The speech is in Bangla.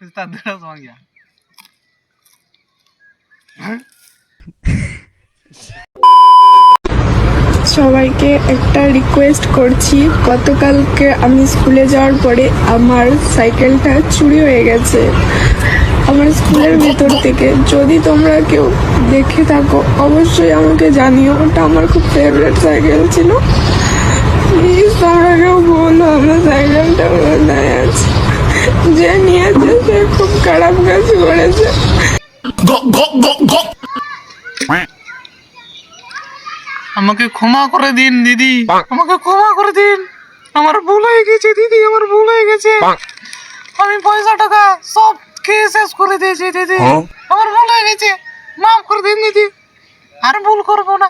Está deras bang ya. সবাইকে একটা রিকোয়েস্ট করছি, গতকালকে আমি স্কুলে যাওয়ার পরে আমার সাইকেলটা চুরি হয়ে গেছে আমার স্কুলের ভিতর থেকে। যদি তোমরা কেউ দেখে থাকো অবশ্যই আমাকে জানিও, ওটা আমার খুব ফেভারিট সাইকেল ছিল। প্লিজ তোমরা কেউ বলো আমার সাইকেলটা কোথায় আছে। যে নিয়েছে সে খুব খারাপ কাজ করেছে। আমাকে ক্ষমা করে দিন দিদি, আমাকে ক্ষমা করে দিন। আমার ভুল হয়ে গেছে দিদি, আমার ভুল হয়ে গেছে। আমি পয়সা টাকা সব খেয়ে শেষ করে দিয়েছি দিদি, আমার ভুল হয়ে গেছে। মাফ করে দিন দিদি, আর ভুল করবো না।